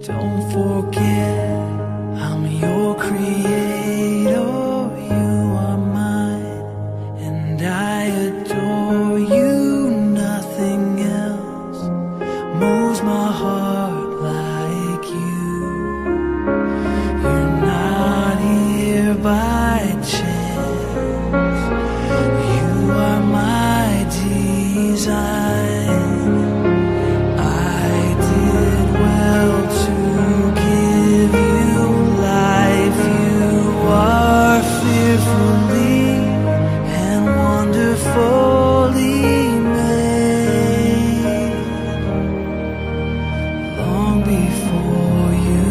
Don't forget, I'm your creator. You are mine, and I adore you. Nothing else moves my heart like you. You're not here by chance. You are my design. I did well to give you life. You are fearfully and wonderfully made. Long before you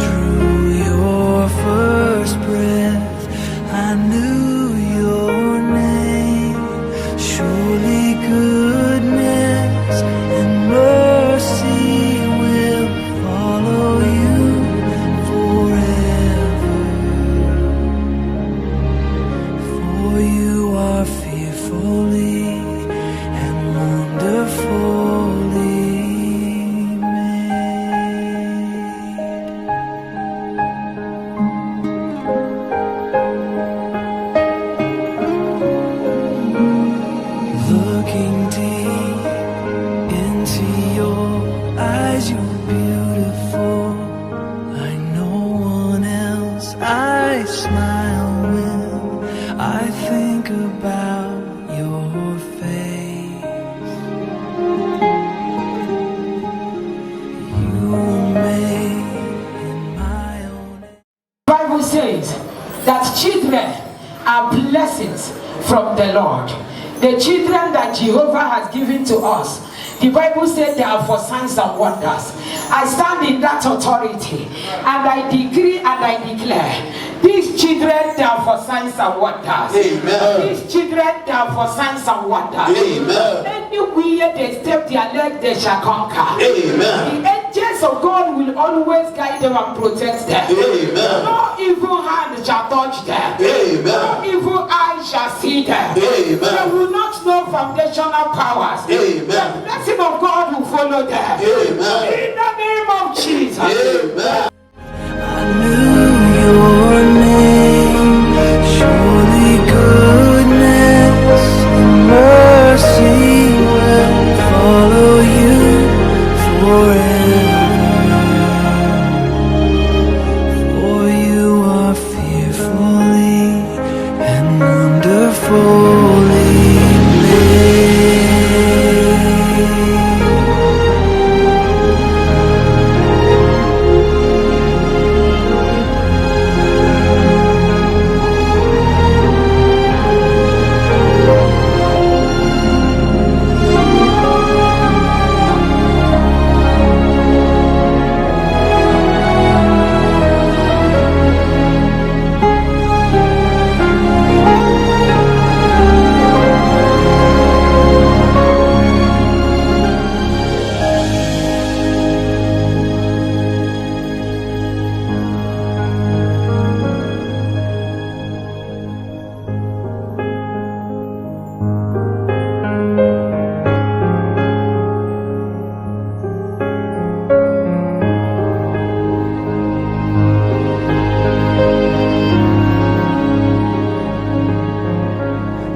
drew your first breath, I knew your name. Surely goodness and mercy will follow you forever. For you are fearfully and wonderfully looking deep into your eyes, you're beautiful like no one else. I smile when I think about your face. You were made in my own. The Bible says that children are blessings from the Lord. The children that Jehovah has given to us, the Bible said they are for signs and wonders. I stand in that authority and I decree and I declare, these children they are for signs and wonders. Amen. These children they are for signs and wonders. Amen. Anywhere they step their leg, they shall conquer. Amen. The angels of God will always guide them and protect them. Amen. No evil hand shall touch them. Amen. No evil eye shall see them. Amen. They will not know foundational powers. Amen. The blessing of God will follow them. Amen. In the name of Jesus. Amen. I knew your name. Surely goodness and mercy will follow you forever. For you are fearfully and wonderfully made.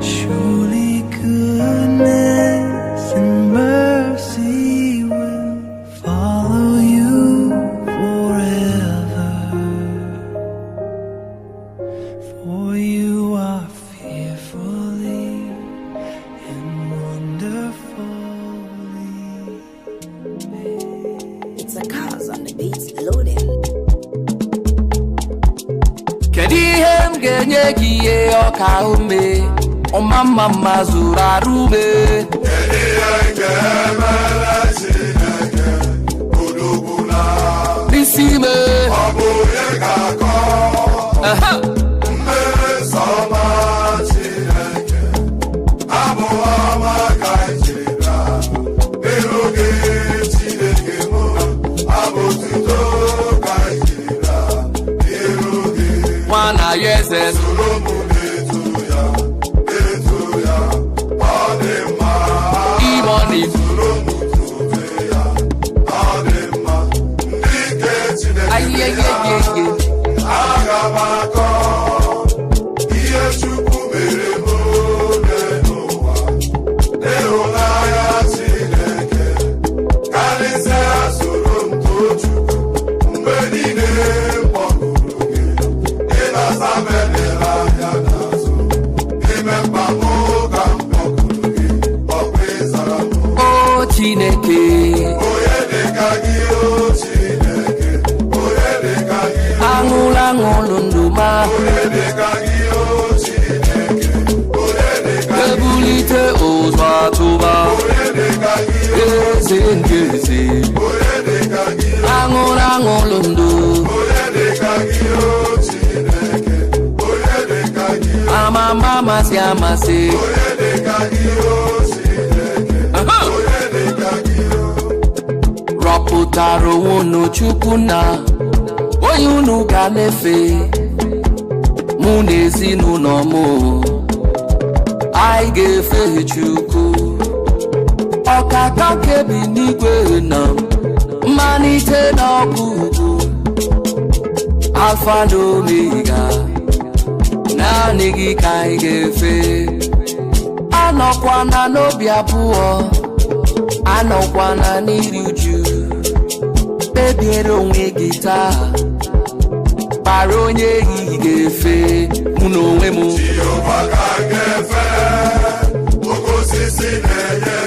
Surely goodness and mercy will follow you forever. For you are fearfully and wonderfully made. It's a cause on the beats loading. Kedihem genye kiye oka ume O mama mazura rube Nisime Aha Wana yeses Imoni Chineke aṅụlụ aṅụlụ ndụ ma ebulite ụzọ atụba eze nke eze aṅụlụ aṅụlụ ndụ amama amasị amasị rọpụtara onwe unu Chukwu na onye unu ga na-efe mụ na ezinụlọ m anyị ga-efe Chukwu ọkaka kebi n'igwe na mmalite na ọgwụgwụ Alfa na Omega naanị gị ka anyị ga-efe anọkwana n'obi abụọ anọkwana n'iri uju kpebiere onwe gị taa kpara onye ehihie ga-efe mụ na onwe m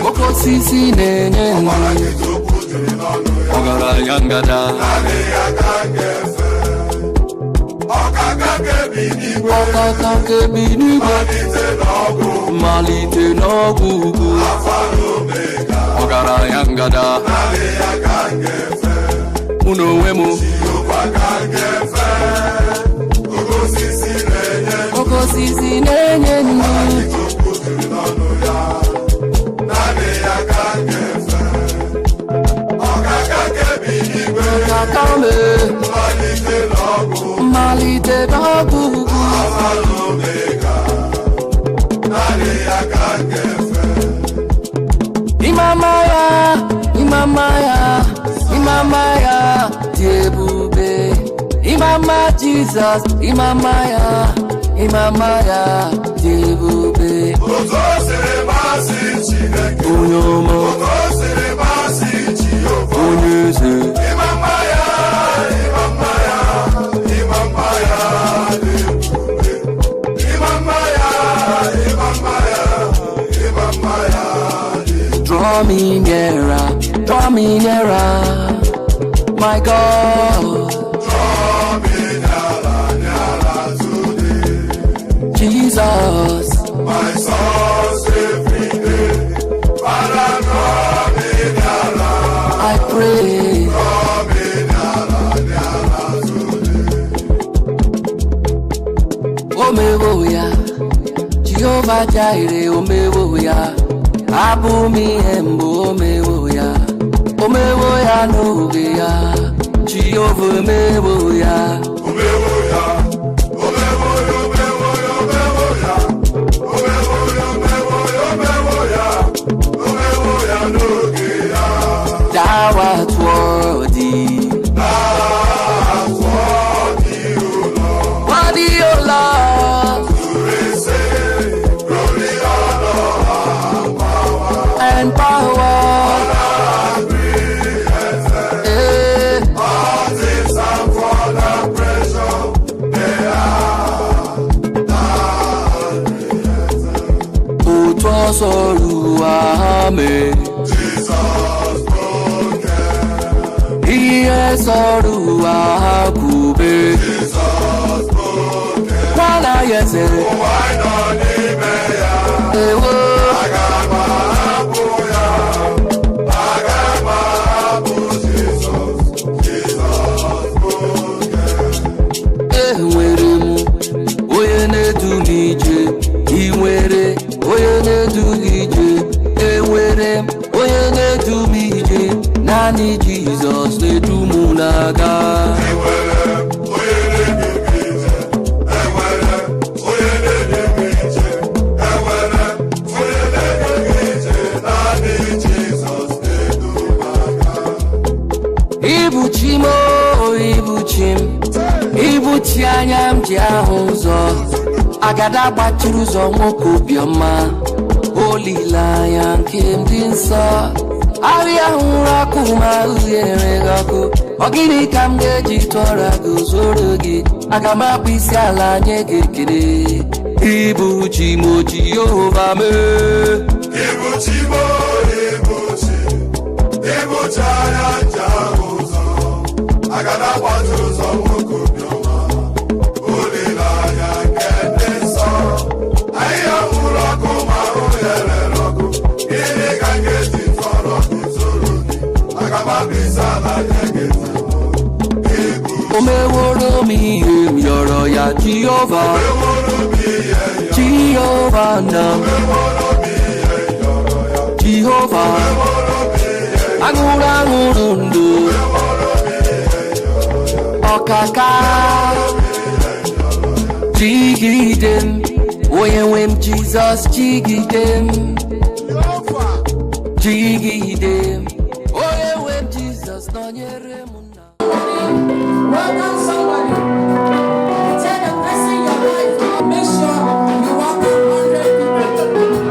oke osisi na-enye ndụ ọgaranya ngada ọkaka kebi n'igwe mmalite n'ọgwụgwụ ọgaranya ngada mụ na onwe m oke osisi na-enye ndụ ọkaka me mmalite n'ọgwụgwụ imama ya dị ebube imama Jizọs imama ya dị ebube onye ọma onye eze draw me nearer, my God. Draw me nearer today. Jesus, my soul's every day. Father, draw me nearer. I pray. Draw me nearer today. Omewoya, Jehovah Jireh, Omewoya. Abumi embo omewoya n'oge ya Jehova omewoya n'oge ya Thou art worthy worthy O Lord and power. All things are for the pressure. They are Jesus broken. He is all Akube. Jesus broken. Wala yese. Why not leave me? Enwere m onye na-edu m ije inwere onye na-edu gị ije enwere m onye na-edu m ije naanị Jizọs na-edu m n'aga ibuchi anya m ji ahụ ụzọ agada gbachiri ụzọ nwoke obiọma olileanya nke ndị nsọ ahịa hụrụ ọkụ ma uhie enweghị ọkụ ọ gịnị ka m ga-eji tụọra gị zoro gị aga m akpụ isi ala nye gị ekele ibuchi m Jehova mee ibuchi Omeworo mi yoro ya Jehovah, Jehovah nam, Jehovah, Angurangurundu, Okaka, Jigidem, Oyewem Jesus, Jigidem, Jigidem, Oyewem Jesus, Nonyeremuna. Welcome somebody. Tell them blessing your life. Make sure you walk 100 people.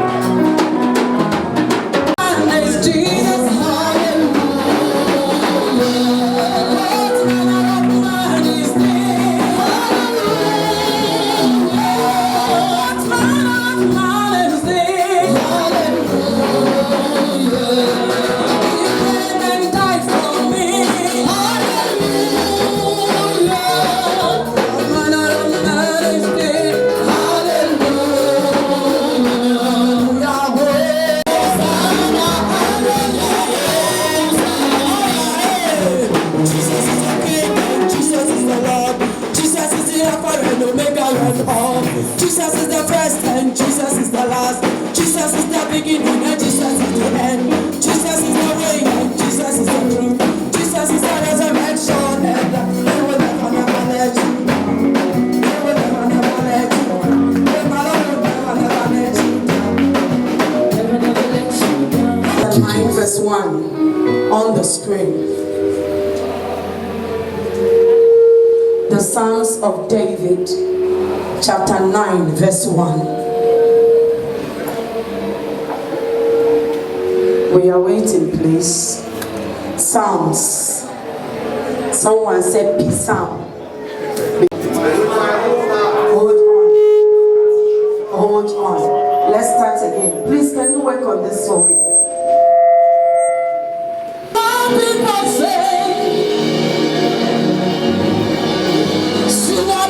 And it's Jesus, hallelujah. What manner of man is this? What manner of man is this? He came and died for me. Jesus is the first and Jesus is the last. Jesus is the beginning and Jesus is the end. Jesus is the way and Jesus is the truth. Jesus is the resurrection and he will never let you. He will never let you. Never let you down. 9 verse 1 on the screen. The Psalms of David, chapter 9, verse 1. We are waiting, please. Psalms. Someone said peace sound. Hold on. Let's start again. Please, can you work on this song? People say you are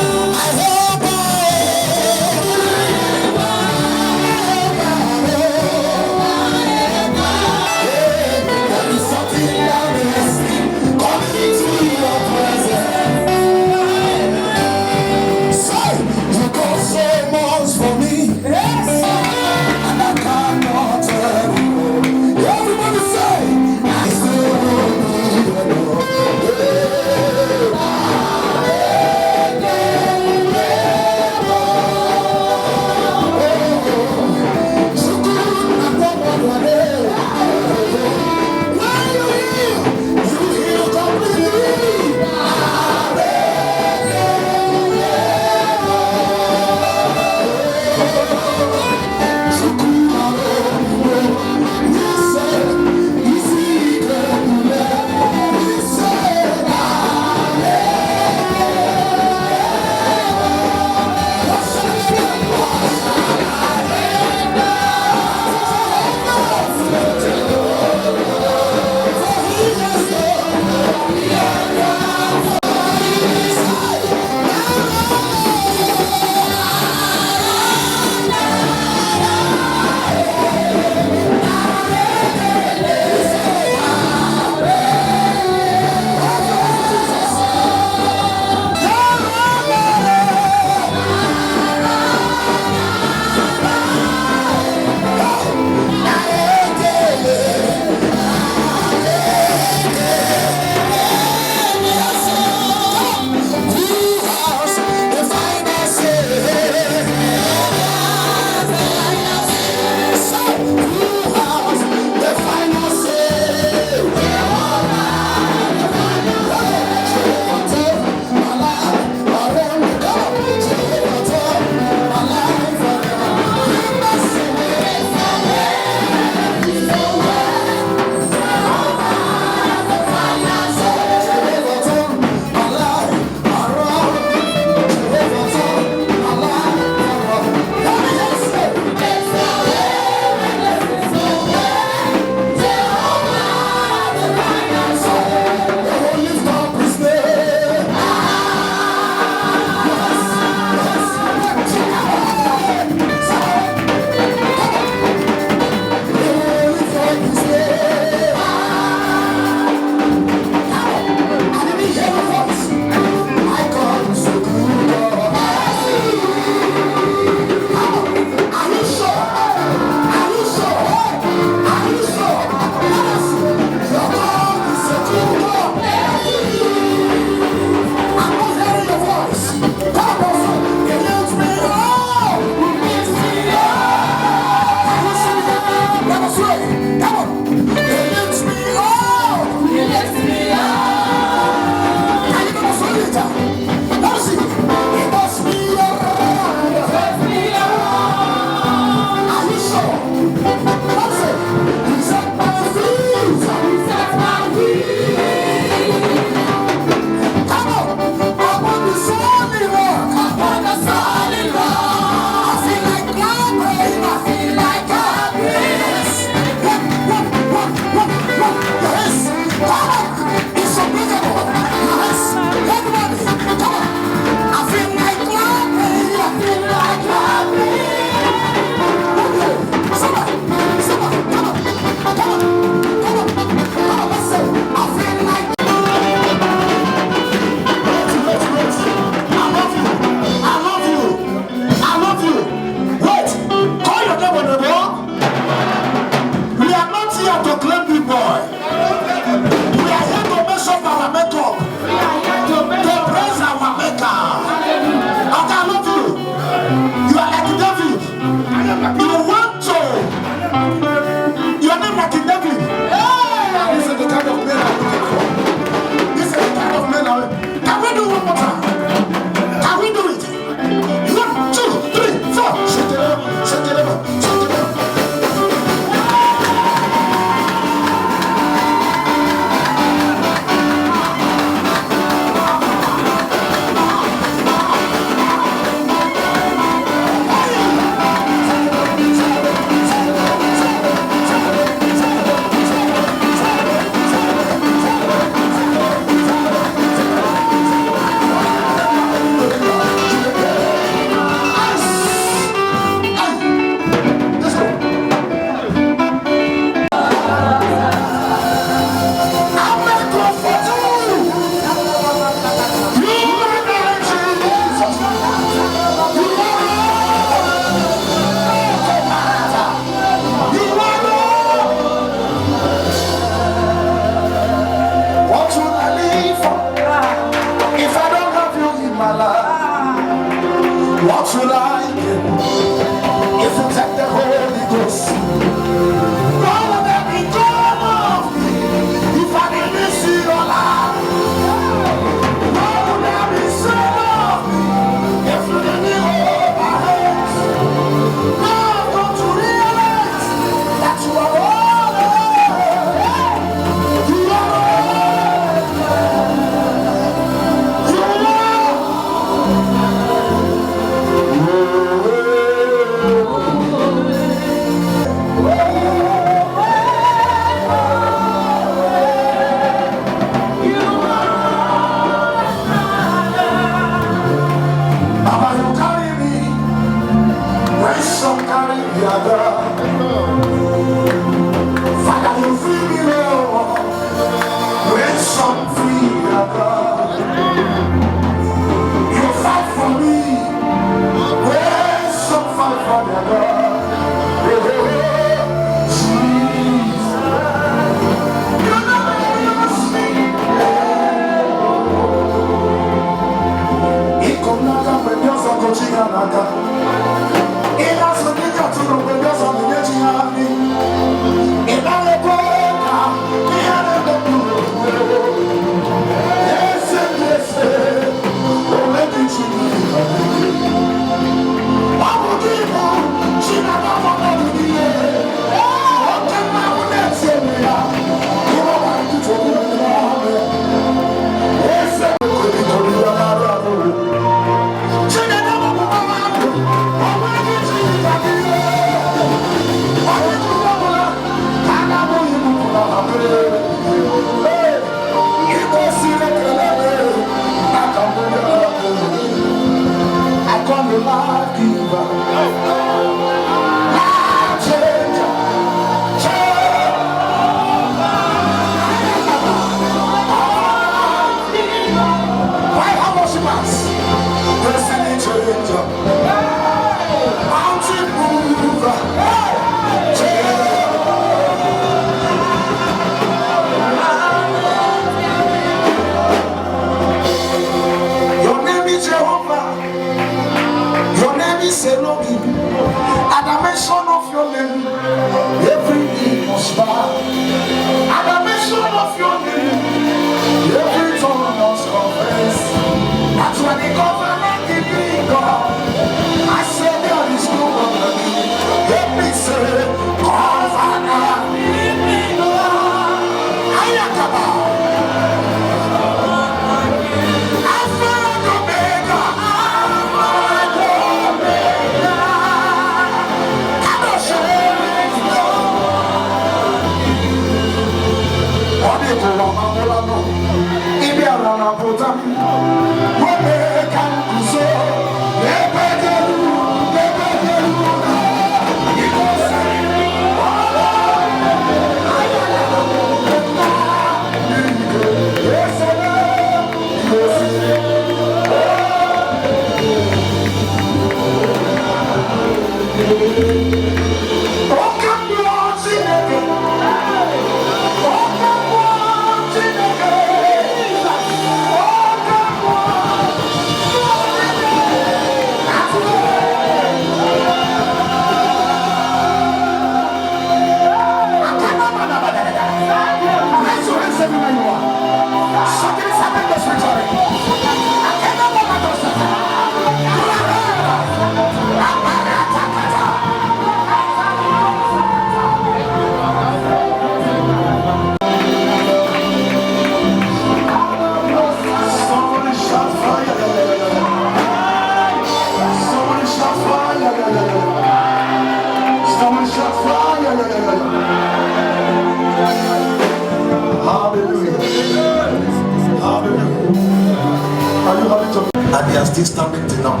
And they are still standing till now.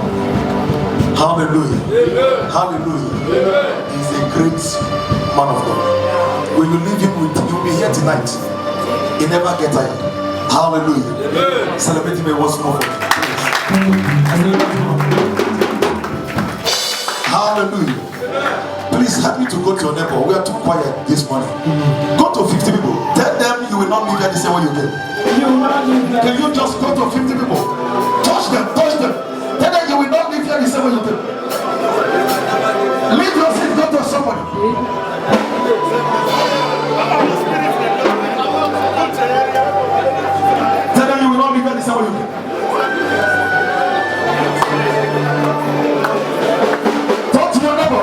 Hallelujah. Amen. Hallelujah. Amen. He's a great man of God. When you leave him with, you'll be here tonight. He never get tired. Hallelujah. Amen. Celebrate him once more. Hallelujah. Please help me to go to your neighbor. We are too quiet this morning. Go to 50 people. Tell them you will not leave here the same way you came. Can you just go to 50 people? Touch them. Tell them you will not leave here the same way you came. Leave your seat, go to somebody. Tell them you will not leave here the same way you came. Talk to your neighbor.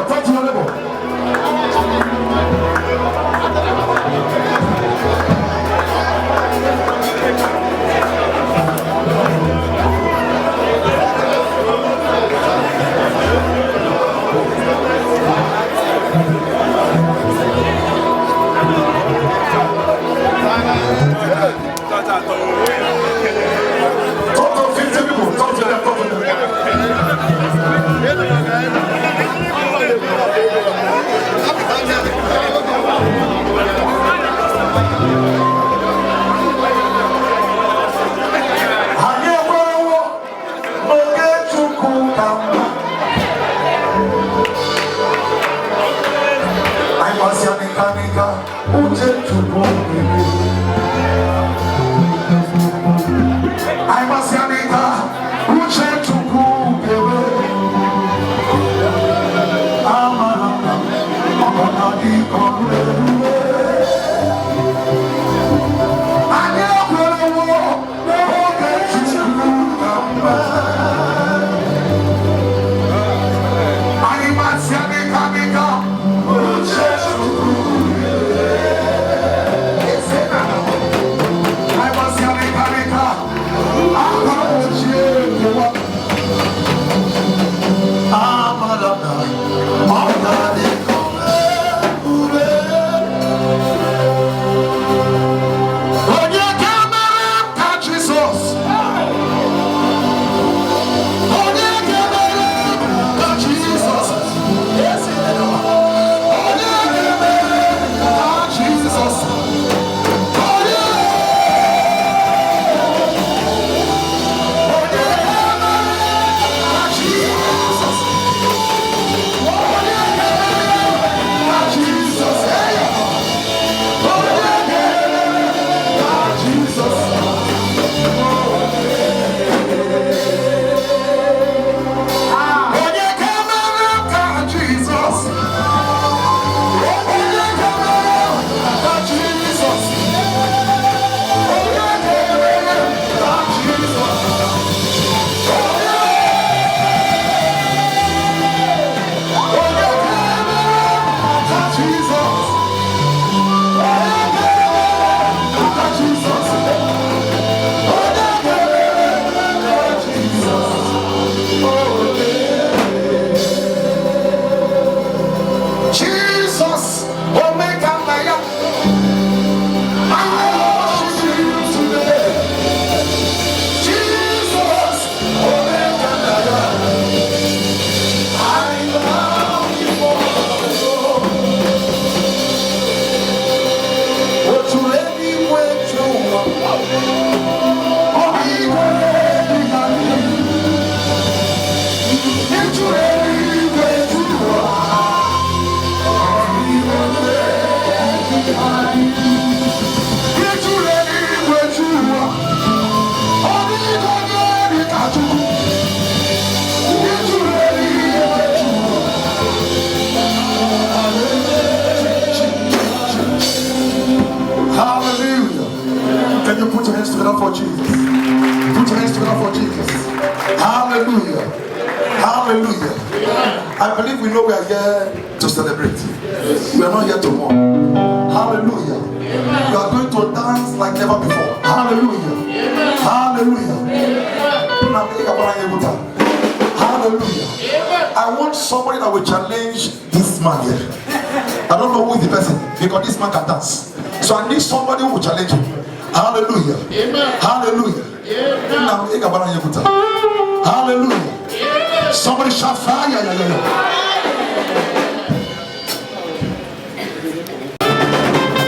Can you put your hands together for Jesus? Put your hands together for Jesus. Hallelujah. Hallelujah. I believe we know we are here to celebrate. We are not here to mourn. Hallelujah. We are going to dance like never before. Hallelujah. Hallelujah. Hallelujah. I want somebody that will challenge this man here. I don't know who is the person because this man can dance. So I need somebody who will challenge him. Hallelujah. Hallelujah. Hallelujah. Somebody shout fire.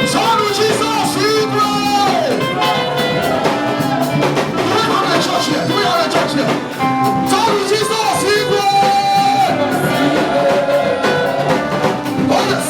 Son of Jesus, we pray. Do we have a church here? Do we have a church here? Son of Jesus, we pray. Oh yes.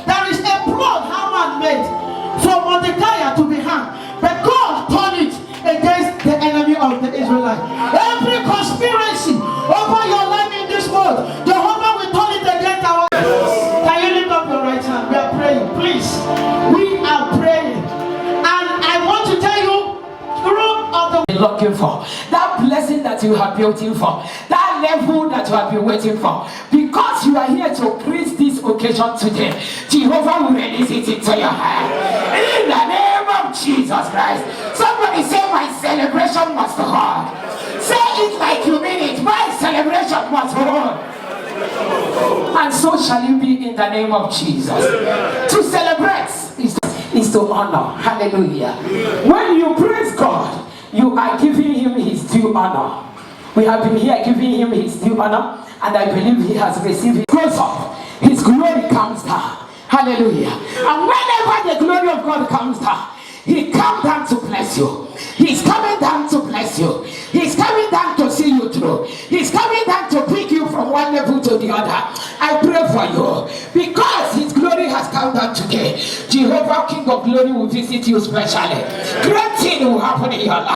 There is a plot Haman made for Mordecai to be hanged, but God turned it against the enemy of the Israelites. Every conspiracy over your life in this world, Jehovah will turn it against our lives. Can you lift up your right hand? We are praying, please. We are praying, and I want to tell you, through of the looking for that blessing that you have been waiting for, that level that you have been waiting for, because you are here to grace this occasion today, Jehovah will release it into your hand in the name of Jesus Christ. Somebody say, my celebration must hold. Say it like you mean it. My celebration must hold. And so shall it be in the name of Jesus. To celebrate is to honor. Hallelujah. When you praise God, you are giving him his due honor. We have been here giving him his due honor, and I believe he has received it. Goes up, his glory comes down. Hallelujah. And whenever the glory of God comes down, he comes down to bless you. He's coming down to bless you. He's coming down to see you through. He's coming down to pick you from one level to the other. I pray for you because his glory has come. encounter today. Jehovah, King of Glory, will visit you specially. Great thing will happen in your life.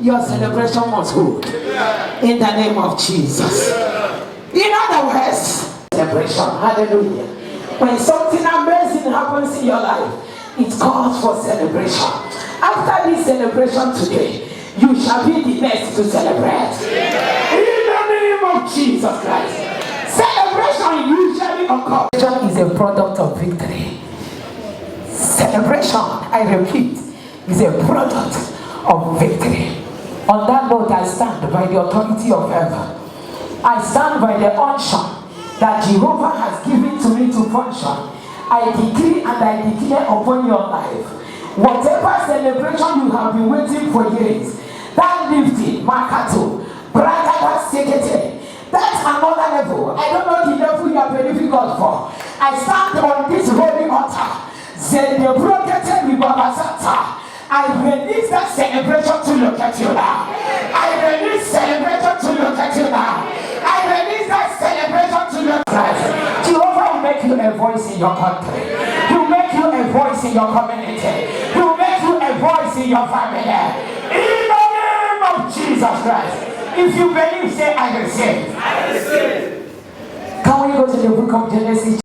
Your celebration must hold. In the name of Jesus. In other words, celebration. Hallelujah. When something amazing happens in your life, it calls for celebration. After this celebration today, you shall be the next to celebrate. In the name of Jesus Christ. Celebration usually occurs. Celebration is a product of victory. Celebration, I repeat, is a product of victory. On that note, I stand by the authority of heaven. I stand by the unction that Jehovah has given to me to function. I decree and I declare upon your life, whatever celebration you have been waiting for years, that lifting, Makato, Bragada Sekete, that's another level. I don't know the level you are believing God for. I stand on this holy altar. I release that celebration to look at you now. I release celebration to look at you now. I release that celebration to look at you. Jehovah will make you a voice in your country. He will make you a voice in your community. He will make you a voice in your family. In the name of Jesus Christ. If you believe, say, I receive. I receive. Can we go to the book of Genesis?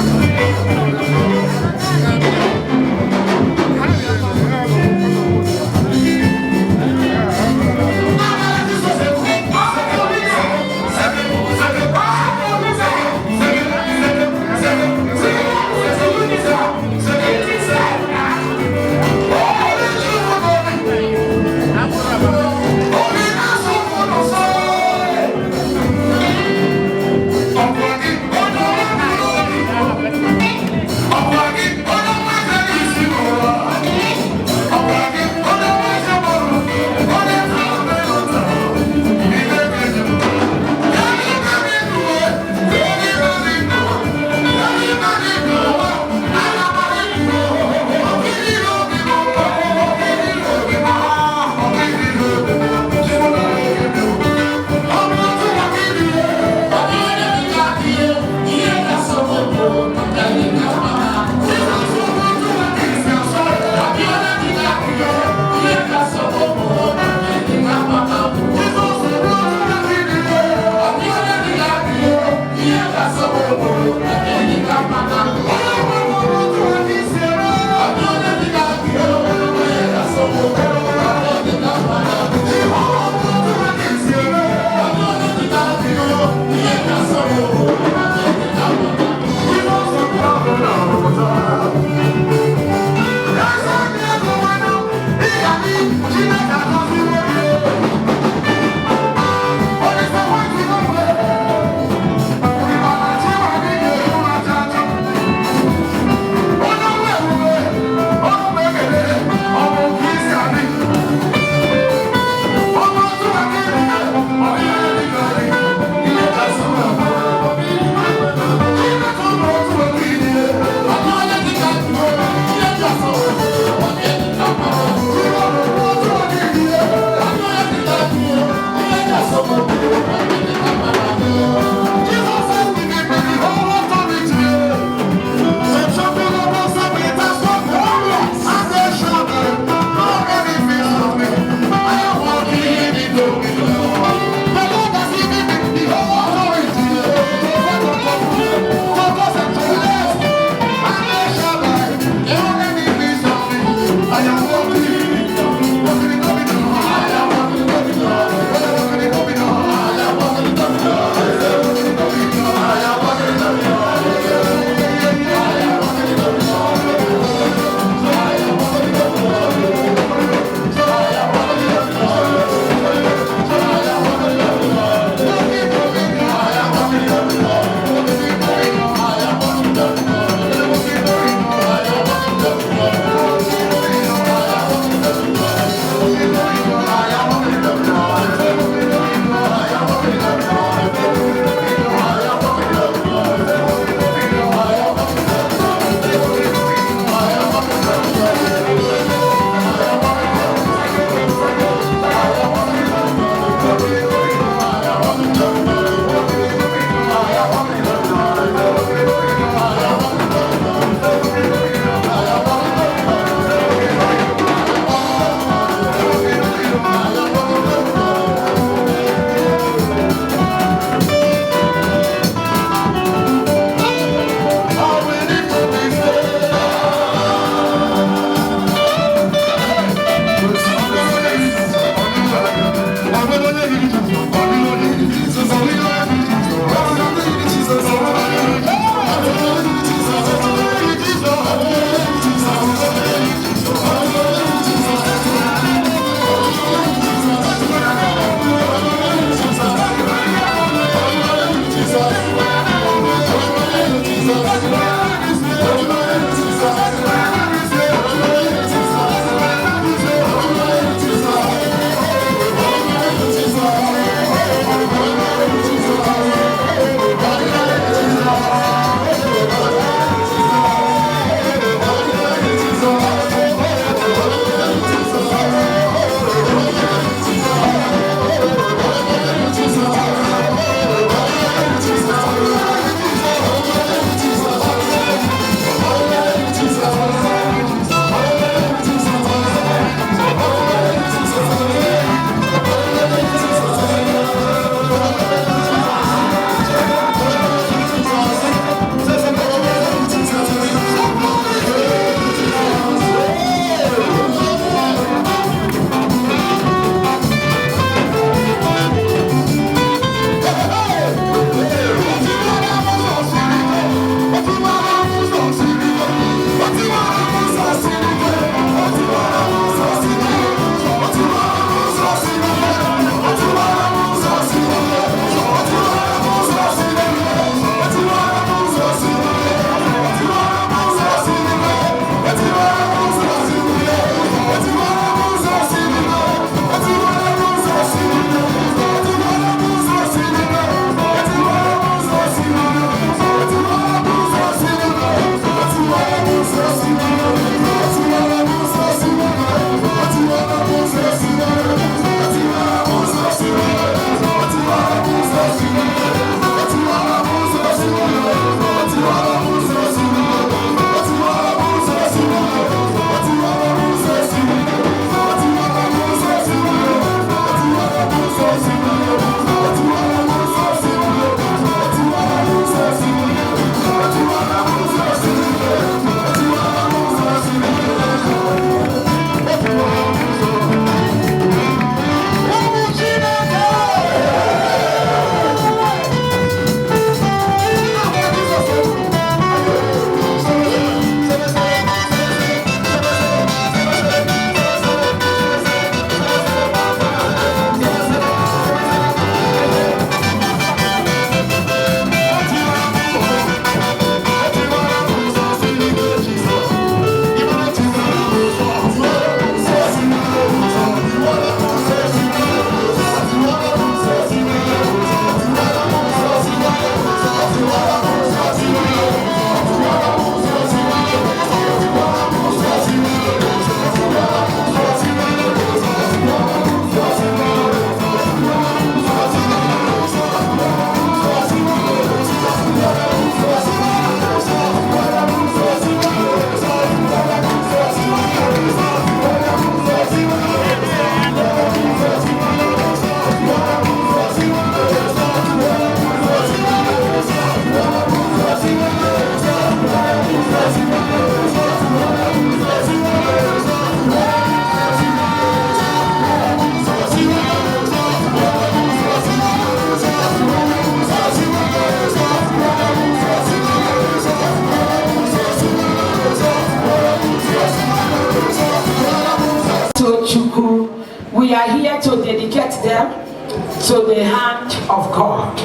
We are here to dedicate them to the hand of God.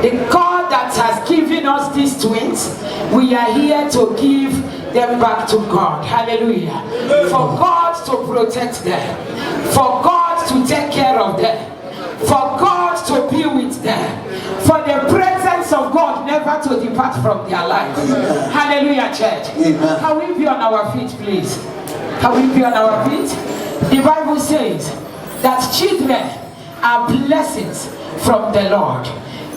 The God that has given us these twins, we are here to give them back to God. Hallelujah. For God to protect them, for God to take care of them, for God to be with them, for the presence of God never to depart from their lives. Amen. Hallelujah, church. Amen. Can we be on our feet, please? Can we be on our feet? The Bible says that children are blessings from the Lord.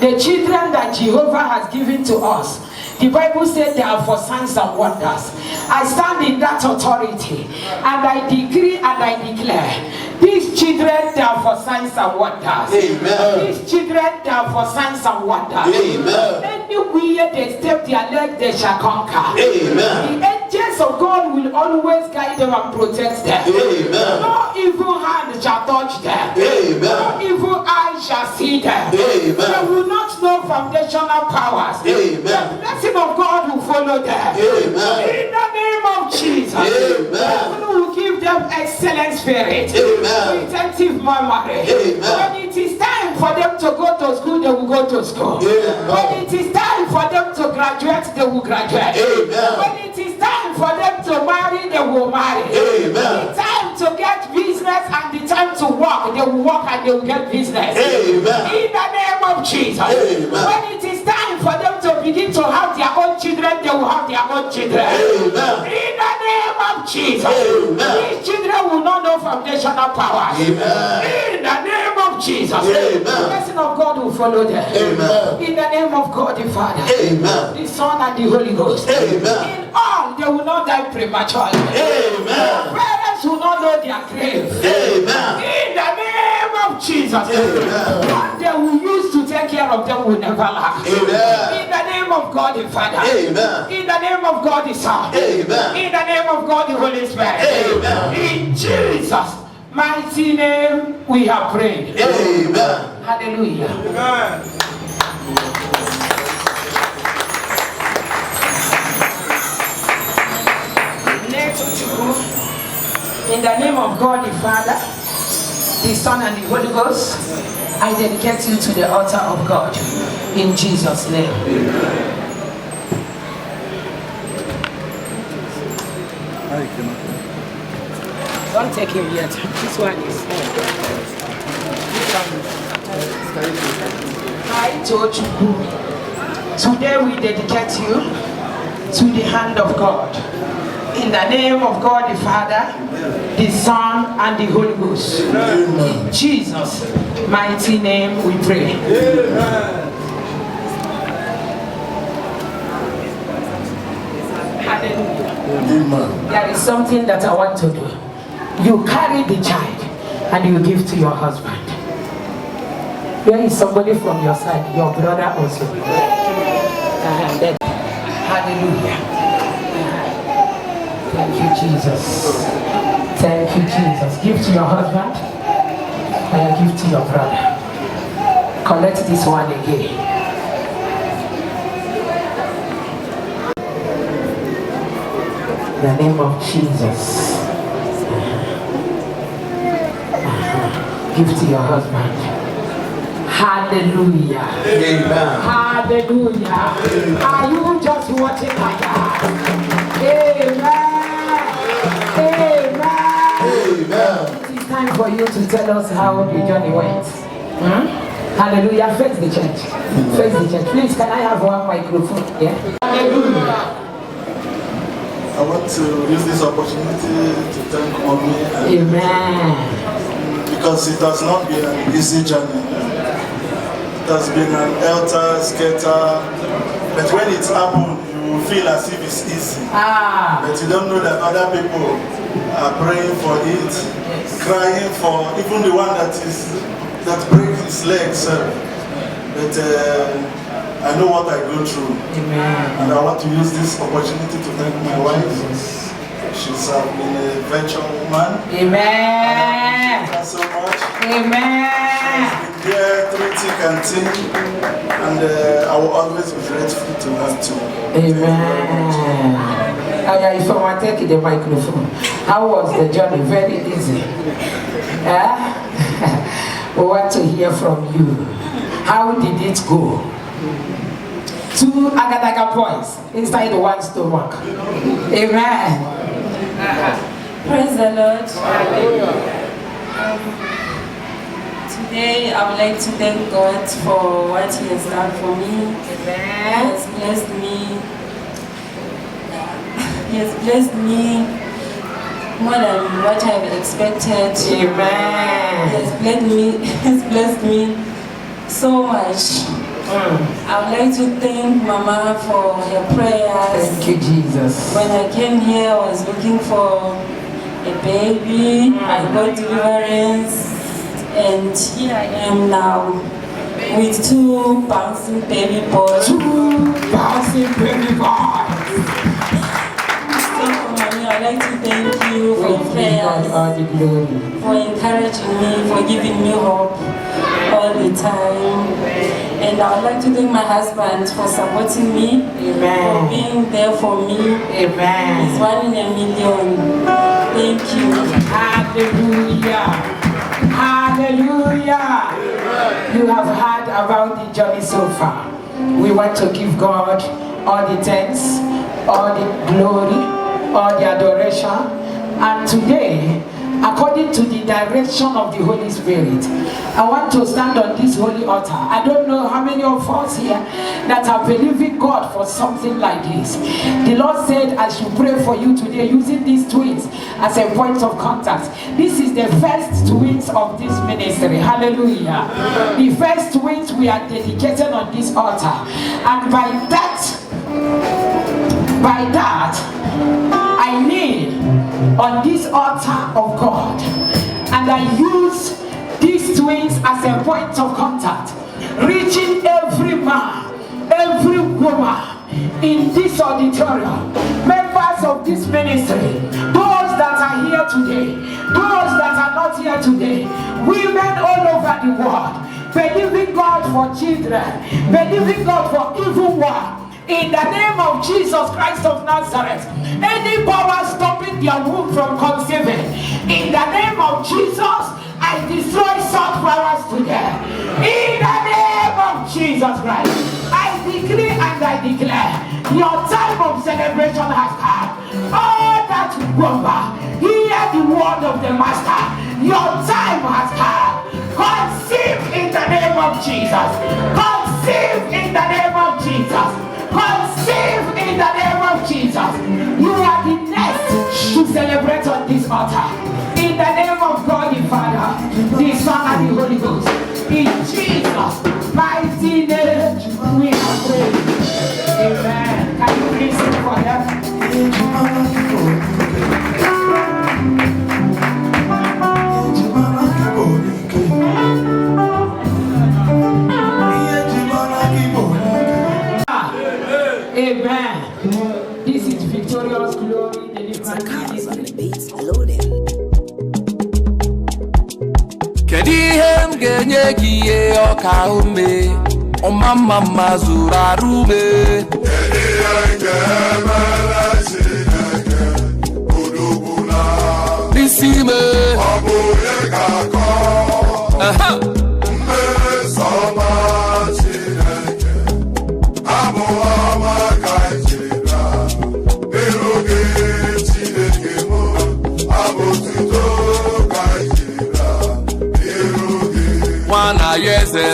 The children that Jehovah has given to us, the Bible said they are for signs and wonders. I stand in that authority and I decree and I declare, these children they are for signs and wonders. Amen. These children they are for signs and wonders. Amen. Anywhere they step their leg, they shall conquer. Amen. The angels of God will always guide them and protect them. Amen. No evil hand shall touch them. Amen. No evil eye shall see them. Amen. They will not know foundational powers. Amen. The blessing of God will follow them. Amen. In the name of Jesus. Amen. God will give them excellent spirit. Amen. Retentive memory. Amen. When it is time for them to go to school, they will go to school. Amen. When it is time for them to graduate, they will graduate. Amen. When it is time for them to marry, they will marry. Amen. The time to get business and the time to work, they will work and they will get business. Amen. In the name of Jesus. Amen. When it is time for them to begin to have their own children, they will have their own children. Amen. In the name of Jesus. Amen. These children will not know foundational powers. Amen. In the name of Jesus. Amen. The blessing of God will follow them. Amen. In the name of God the Father. Amen. The Son and the Holy Ghost. Amen. In all, they will not die prematurely. Amen. Parents will not know their grave. Amen. In the name of Jesus. Amen. What they will use to take care of them will never lack. Amen. In the name of God the Father. Amen. In the name of God the Son. Amen. In the name of God the Holy Spirit. Amen. In Jesus' mighty name we have prayed. Amen. Hallelujah. Amen. In the name of God the Father, the Son and the Holy Ghost, I dedicate you to the altar of God. In Jesus' name. Don't take him yet. This one is. I told you. Today we dedicate you to the hand of God. In the name of God the Father, the Son, and the Holy Ghost. In Jesus' mighty name we pray. Amen. Hallelujah. Amen. There is something that I want to do. You carry the child and you give to your husband. There is somebody from your side, your brother also. Hallelujah. Thank you, Jesus. Thank you, Jesus. Give to your husband and give to your brother. Collect this one again. In the name of Jesus. Give to your husband. Hallelujah. Amen. Hallelujah. Amen. Are you just watching like that? Amen. Amen. Amen. It is time for you to tell us how the journey went. Hallelujah. Face the church. Face the church. Please, can I have one microphone? Yeah. Hallelujah. I want to use this opportunity to thank Mommy. Amen. Because it has not been an easy journey. It has been an helter-skelter. But when it's happened, you feel as if it's easy. But you don't know that other people are praying for it, crying for even the one that breaks his legs. But I know what I go through. Amen. And I want to use this opportunity to thank my wife. She's been a virtual woman. Amen. Thank you so much. Amen. She's been there through thick and thin. And I will always be grateful to her too. Amen. If I want to take the microphone, how was the journey? Very easy. We want to hear from you. How did it go? 2 Agadaga boys inside one stomach. Amen. Praise the Lord. Today I would like to thank God for what He has done for me. He has blessed me. He has blessed me more than what I have expected. Amen. He has blessed me so much. I would like to thank Mama for her prayers. Thank you, Jesus. When I came here, I was looking for a baby. I got deliverance, and here I am now with 2 bouncing baby boys. 2 bouncing baby boys. So, Mommy, I'd like to thank you for your prayers, for encouraging me, for giving me hope all the time. And I would like to thank my husband for supporting me, for being there for me. Amen. He's 1 in a million. Thank you. Hallelujah. Hallelujah. You have heard about the journey so far. We want to give God all the thanks, all the glory, all the adoration. And today, according to the direction of the Holy Spirit, I want to stand on this holy altar. I don't know how many of us here that are believing God for something like this. The Lord said I should pray for you today using these twins as a point of contact. This is the first twins of this ministry. Hallelujah. The first twins we are dedicated on this altar. And by that, I kneel on this altar of God, and I use these twins as a point of contact, reaching every man, every woman in this auditorium, members of this ministry, those that are here today, those that are not here today, women all over the world, believing God for children, believing God for evil one. In the name of Jesus Christ of Nazareth, any power stopping their womb from conceiving, in the name of Jesus, I destroy such powers today. In the name of Jesus Christ, I decree and I declare, your time of celebration has come. All that woman, hear the word of the Master. Your time has come. Conceive in the name of Jesus. Conceive in the name of Jesus. Conceive in the name of Jesus. You are the next to celebrate on this altar. In the name of God the Father, the Son and the Holy Ghost. In Jesus' mighty name we are praying. Amen. Can you please sing for them? Amen. This is victorious glory deliverance on the beats loading. Kedihem genye kiye okaume omama mazurarume. Kedihem gemela sineke udubula. Nisime Abuye kako. Me soma sineke. Abuama kaijira. Eroge sineke mo. Abututo kaijira. Eroge. Wana yeze.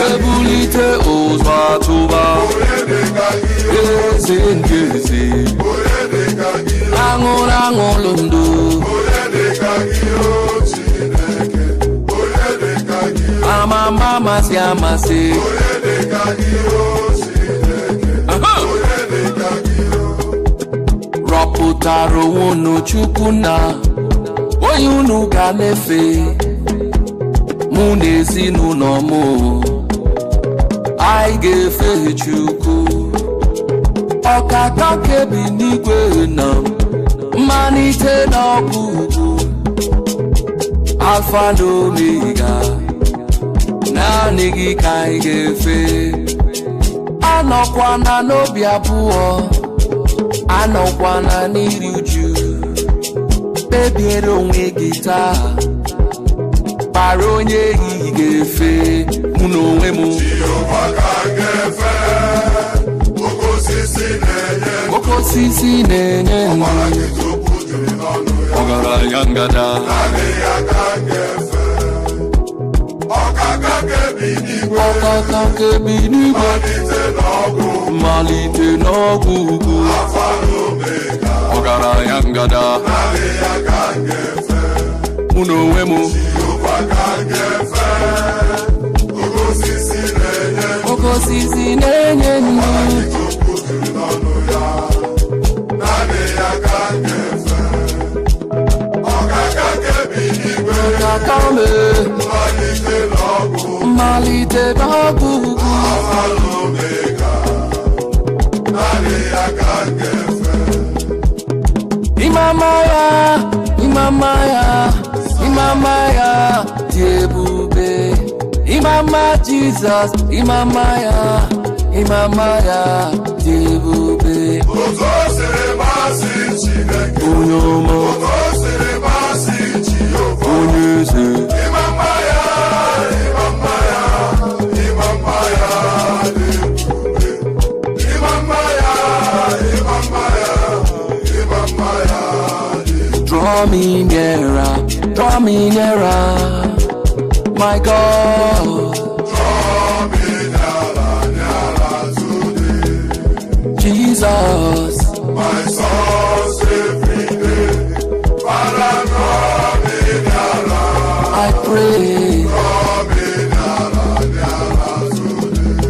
Ebuli malite ụzọ atụba eze nke eze aṅụrụ aṅụrụ ndụ amama amasị amasị rọpụtara onwe unu Chukwu na onye unu ga na-efe mụ na ezinụlọ m anyị ga-efe Chukwu ọkaka kebi n'igwe na mmalite na ọgwụgwụ Alfa na Omega naanị gị ka anyị ga-efe anọkwana n'obi abụọ anọkwana n'iri uju kpebiere onwe gị taa kpara onye ehihie ga-efe mụ na onwe m oke osisi na-enye ndụ ọgaranya ngada ọkaka kebi n'igwe malite n'ọgwụ ugwu ọgaranya ngada mụ na onwe m oke osisi na-enye ndụ ọkaka me malite n'ọgwụ ugwu imama ya dị ebube imama Jizọs imama ya dị ebube onye ọma onye eze draw me nearer, my God. Draw me nearer today. Jesus, my source every day. Father, draw me nearer. I pray. Draw me nearer today.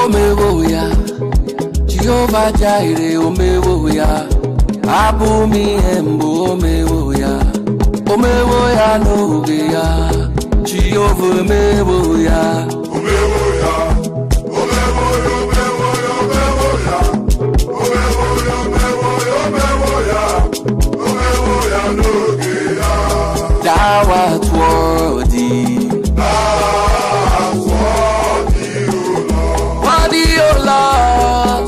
Omewoya, Jehovah Jireh, Omewoya. Abumi embo omewoya n'oge ya Jehova omewoya thou art worthy worthy O Lord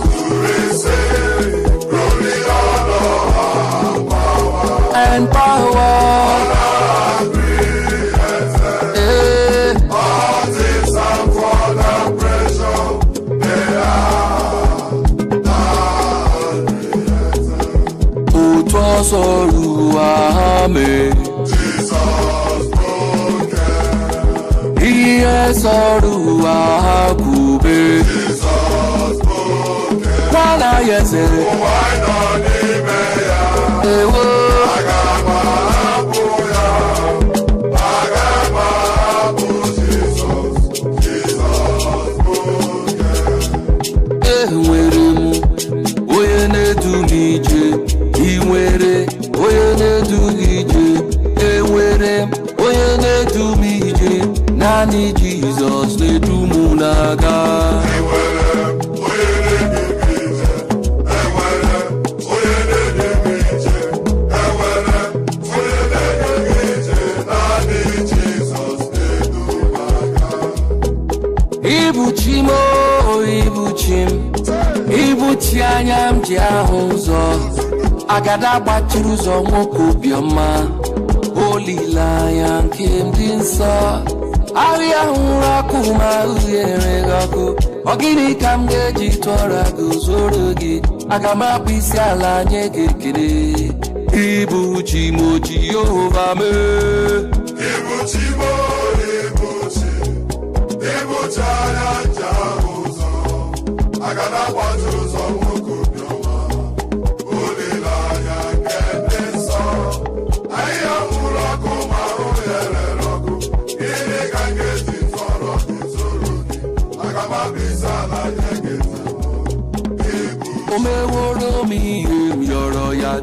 and power. All things are for the pressure. They are Otu ọsọ ruo ame. Jesus broken. Ihe sọrọ akube. Jesus broken. Nwana yeze. Why not n'ime ya? Ewo. Enwere m onye na-edu m ije ị nwere onye na-edu gị ije enwere m onye na-edu m ije naanị Jizọs na-edu m n'aga ibuchi anya m ji ahụ ụzọ agada gbachiri ụzọ nwoke obiọma olileanya nke ndị nsọ ahịa hụrụ ọkụ ma uhie ọkụ ọ gịnị ka m ga-eji tụọra gị zoro gị aga m akpụ isi ala nye gị ekele ibuchi m Jehova mee ibuchi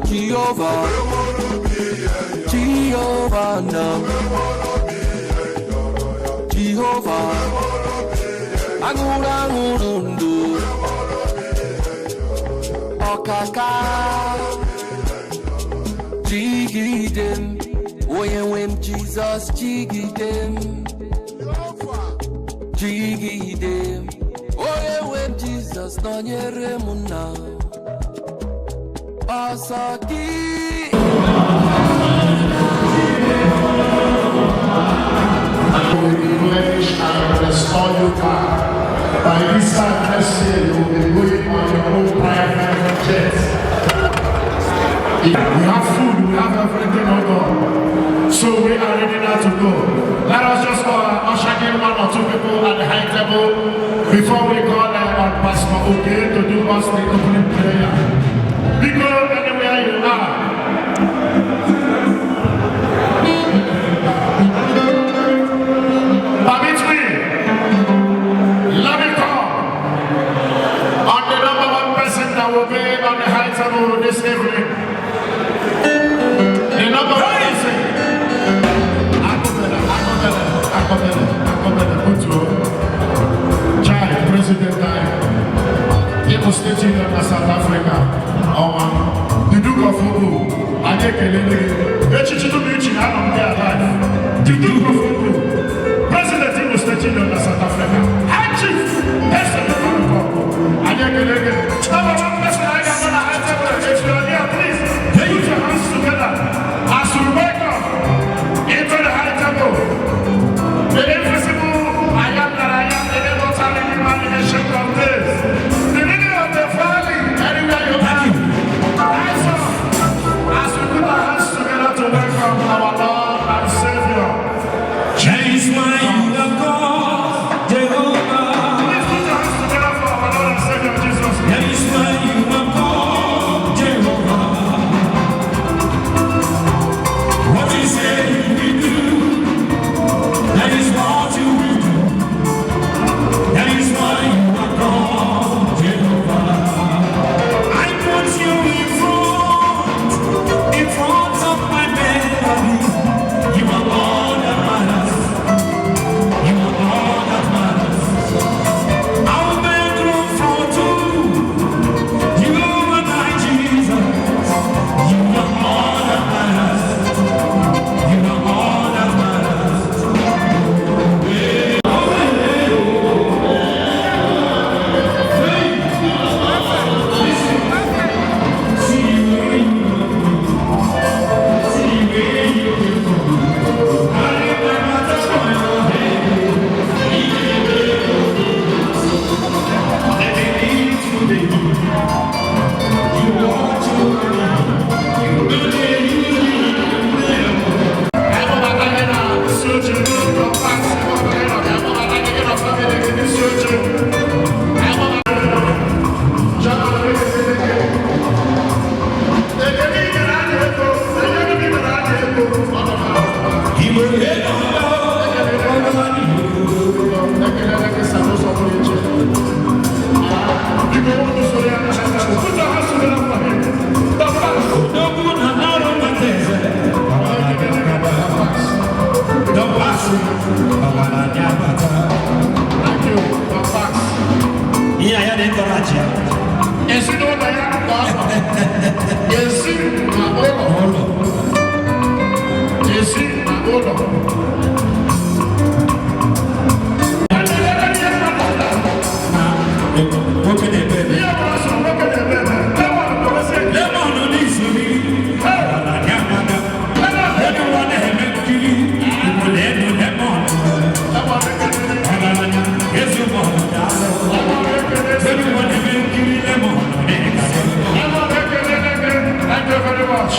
Jehovah, Jehovah, nam. Jehovah, Angurangurundu, Okaka, Jigidem, Oyewem Jesus, Jigidem, Jigidem, Oyewem Jesus, Nonyeremuna. Asaki. Replenish and restore you back. By this time next year, you will be going on your own private jet. We have food, we have everything on God. So we are ready now to go. Let us just usher in one or two people at the high table before we call on Pastor Oke to do us the opening prayer. Because anywhere you are. Permit me. Let me call on the number one person that will be on the high table this evening. The number one person. Chai, President Chai. Imo State Union of South Africa. The Duke of Ogo, Adekelele, Echichidumichi, I am there alive. The Duke of Ogo, President Imo State Union of South Africa, High Chief, President of Ogo, Adekelele. Number one person I got on the high table. If you are here, please put your hands together as we welcome into the high table. The invisible I am that I am, the immortal man in the shape of this. The leader of the valley, anywhere you are. As we put our hands together to welcome our Lord and Savior. Change my you have gone, Jehovah. Please put your hands together for our Lord and Savior Jesus. Change my you have gone, Jehovah. What you say we do, that is what you will do. That is why you have gone, Jehovah. I put you in front of my melody. You are all that matters. You are all that matters. I'll make room for two. You and I, Jesus. You are all that matters. You are all that matters. Thank you very much.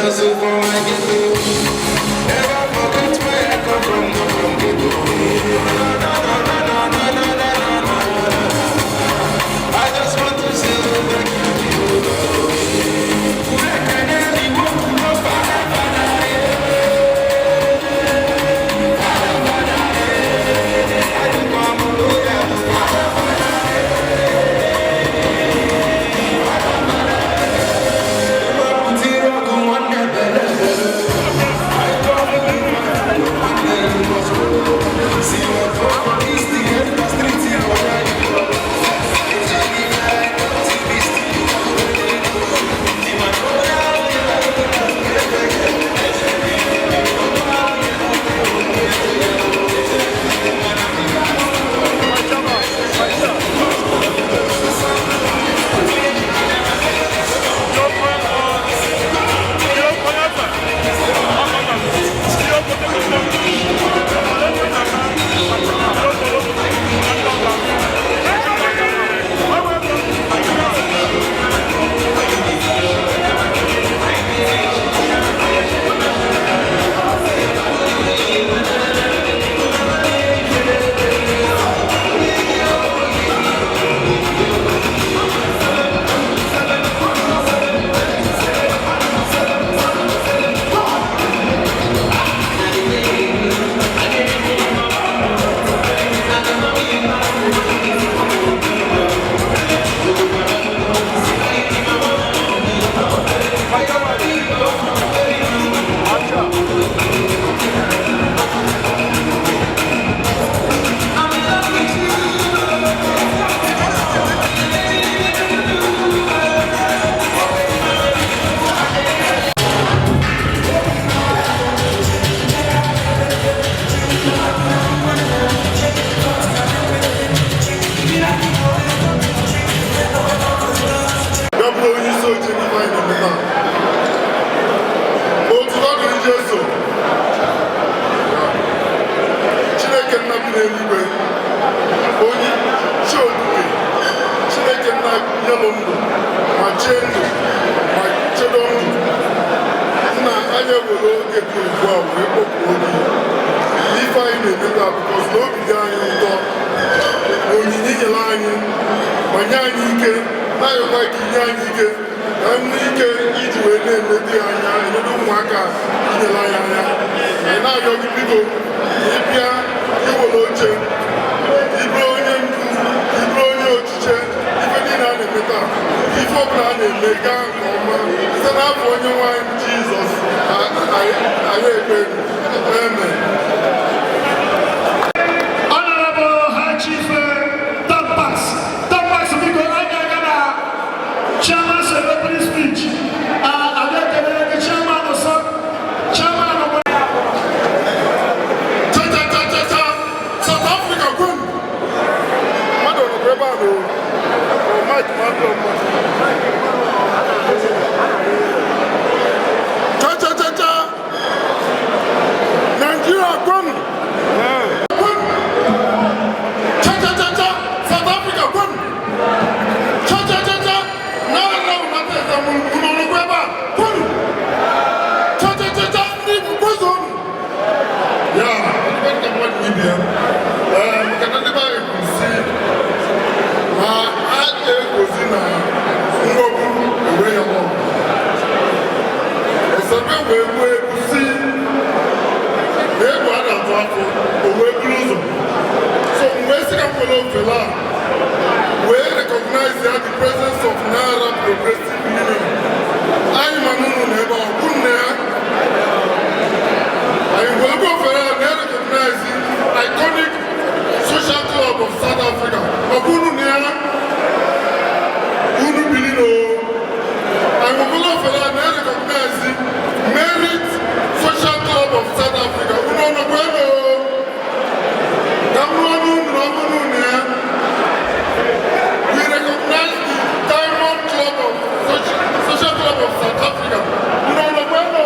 hustle for my ghetto. Never forget where I come from, not from ghetto. I just want to say thank you, Jehovah. Social Club of South Africa.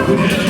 Thank you.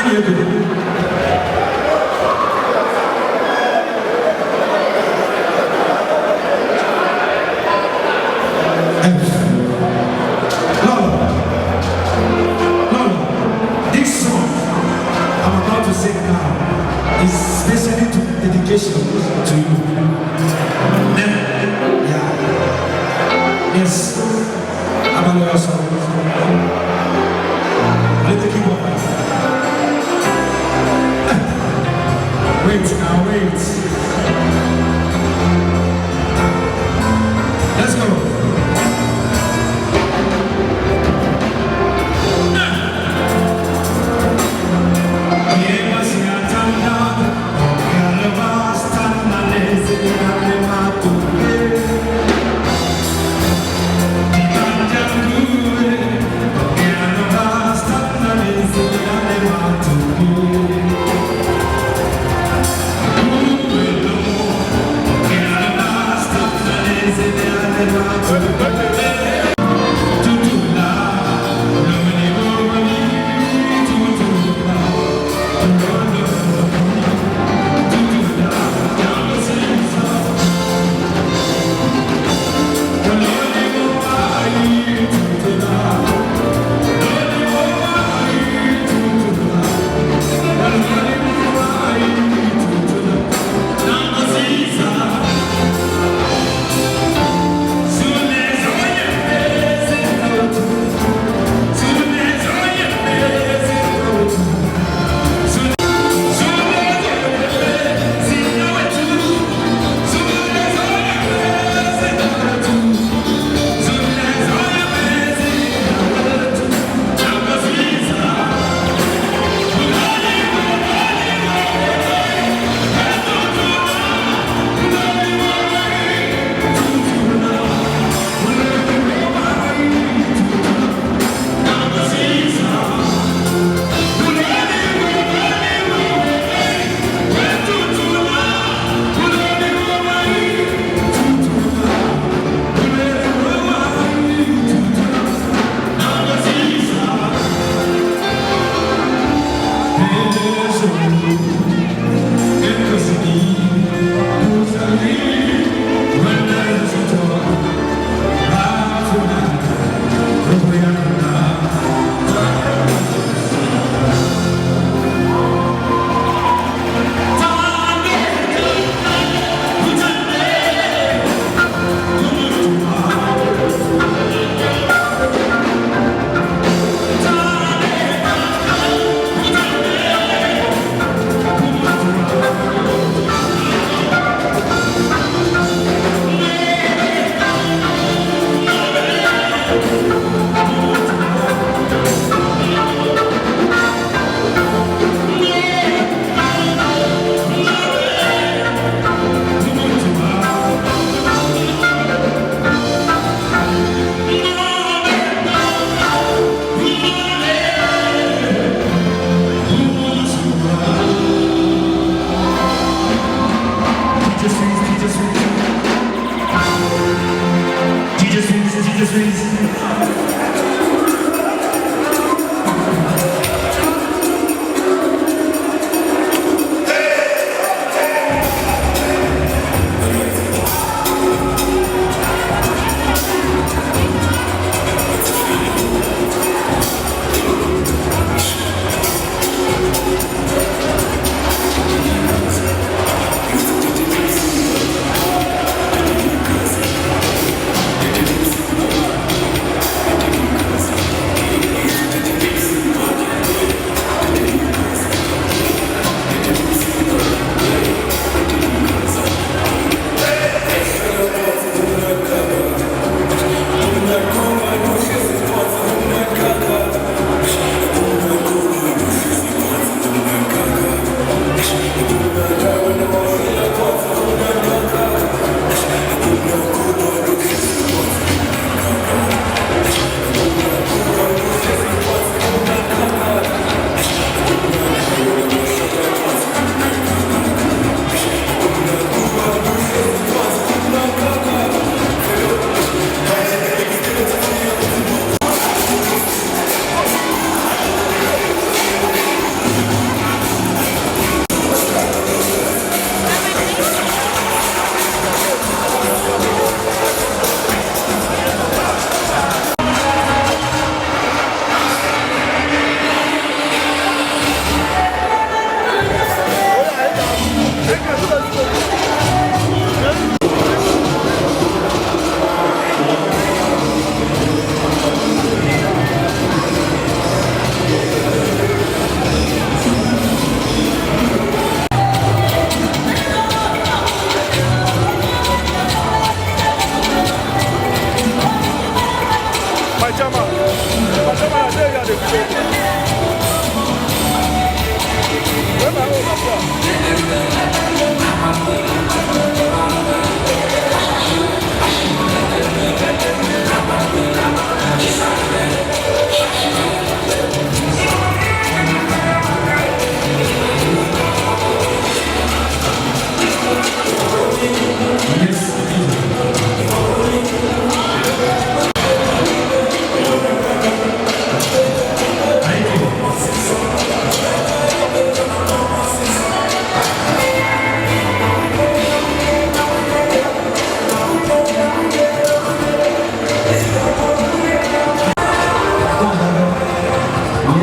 This song I'm about to sing now is especially to dedication to you. Yeah. Yes. I'm a loyal song. Let the keyboard.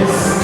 Jesus.